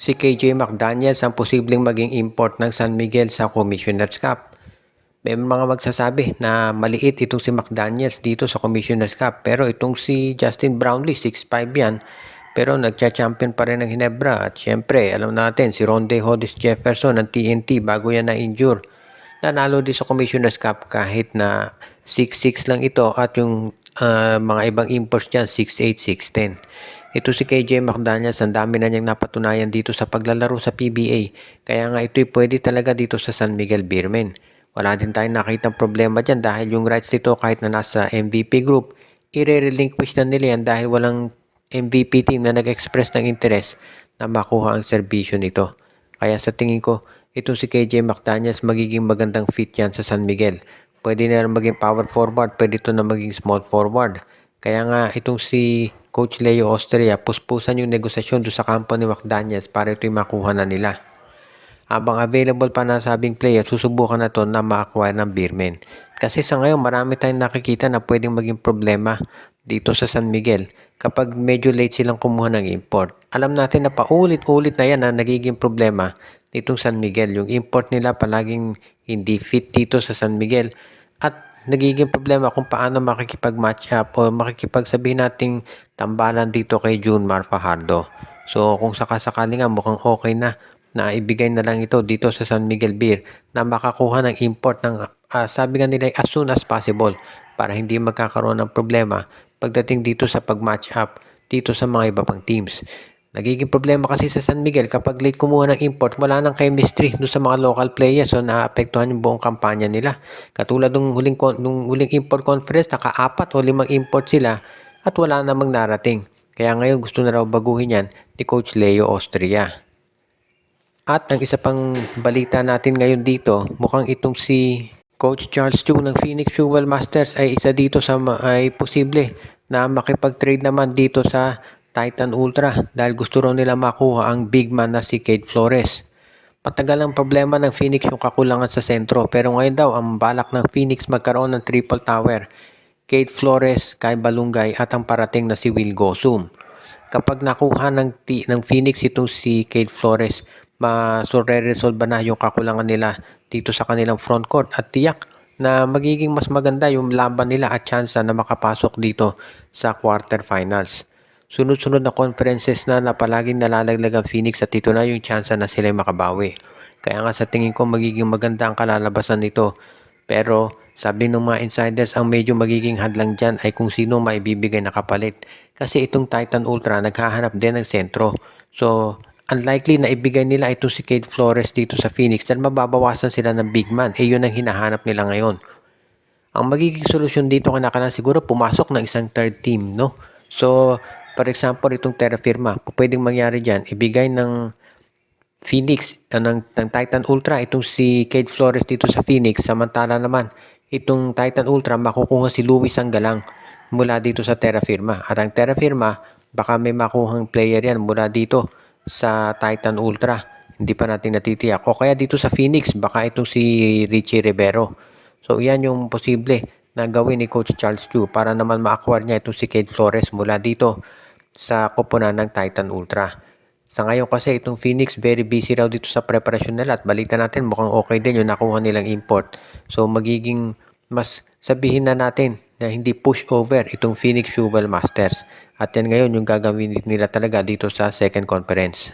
Si KJ McDaniels ang posibleng maging import ng San Miguel sa Commissioner's Cup. May mga magsasabi na maliit itong si McDaniels dito sa Commissioner's Cup, pero itong si Justin Brownlee 6'5 yan, pero nagcha-champion pa rin ng Hinebra. At syempre alam natin si Ronde Hodis Jefferson ng TNT bago yan na-injure, nanalo din sa Commissioner's Cup kahit na 6'6 lang ito, at yung mga ibang imports dyan 6'8, 6'10. Ito si KJ McDaniels, ang dami na niyang napatunayan dito sa paglalaro sa PBA. Kaya nga ito'y pwede talaga dito sa San Miguel Beermen. Wala din tayong nakitang problema dyan dahil yung rights dito kahit na nasa MVP group, i-relinquish na nila yan dahil walang MVP team na nag-express ng interest na makuha ang serbisyo nito. Kaya sa tingin ko, itong si KJ McDaniels magiging magandang fit yan sa San Miguel. Pwede na maging power forward, pwede ito na maging small forward. Kaya nga itong si Coach Leo Austria, puspusan yung negosasyon doon sa kampo ni McDaniels para ito'y makuha na nila. Habang available pa na sabing player, susubukan na to na ma-acquire ng Beermen. Kasi sa ngayon, marami tayong nakikita na pwedeng maging problema dito sa San Miguel kapag medyo late silang kumuha ng import. Alam natin na paulit-ulit na yan na nagiging problema ditong San Miguel. Yung import nila palaging hindi fit dito sa San Miguel at nagiging problema kung paano makikipag-match up o makikipagsabihin nating tambalan dito kay Junmar Fajardo. So kung sakasakali nga mukhang okay na ibigay na lang ito dito sa San Miguel Beer na makakuha ng import ng sabi nga nila as soon as possible para hindi magkakaroon ng problema pagdating dito sa pag-match up dito sa mga iba pang teams. Nagiging problema kasi sa San Miguel kapag late kumuha ng import, wala nang chemistry doon sa mga local players, so naapektuhan yung buong kampanya nila. Katulad nung huling import conference, naka-4 o 5 import sila at wala namang narating. Kaya ngayon gusto na raw baguhin yan ni Coach Leo Austria. At ang isa pang balita natin ngayon dito, mukhang itong si Coach Charles Chu ng Phoenix Fuel Masters ay isa dito sa ay posible na makipag-trade naman dito sa Titan Ultra dahil gusto raw nila makuha ang big man na si Cade Flores. Patagal ang problema ng Phoenix yung kakulangan sa sentro, pero ngayon daw ang balak ng Phoenix magkaroon ng triple tower. Cade Flores, Kai Balungay at ang parating na si Will Gosum. Kapag nakuha ng Phoenix itong si Cade Flores, resolve na yung kakulangan nila dito sa kanilang front court at tiyak na magiging mas maganda yung laban nila at tsansa na makapasok dito sa quarterfinals. Sunod-sunod na conferences na palaging nalalaglag ang Phoenix at ito na yung tsansa na sila makabawi. Kaya nga sa tingin ko magiging maganda ang kalalabasan nito. Pero sabi ng mga insiders, ang medyo magiging hadlang dyan ay kung sino maibibigay na kapalit. Kasi itong Titan Ultra naghahanap din ng sentro. So unlikely na ibigay nila ito si Cade Flores dito sa Phoenix dahil mababawasan sila ng big man. Yun ang hinahanap nila ngayon. Ang magiging solusyon dito kinakailangan siguro pumasok ng isang third team, no? So, for example, itong Terra Firma, pwedeng mangyari dyan, ibigay ng Phoenix, ng Titan Ultra, itong si Cade Flores dito sa Phoenix. Samantala naman, itong Titan Ultra, makukuha si Luis Anggalang mula dito sa Terra Firma. At ang Terra Firma, baka may makuhang player yan mula dito sa Titan Ultra. Hindi pa natin natitiyak. O kaya dito sa Phoenix, baka itong si Richie Rivero. So, yan yung posible na gawin ni Coach Charles Chu para naman ma-acquire niya itong si Cade Flores mula dito sa koponan ng Titan Ultra. Sa ngayon kasi itong Phoenix very busy raw dito sa preparasyon nila at balita natin mukhang okay din yung nakuha nilang import. So magiging mas sabihin na natin na hindi push over itong Phoenix Fuel Masters. At yan ngayon yung gagawin nila talaga dito sa second conference.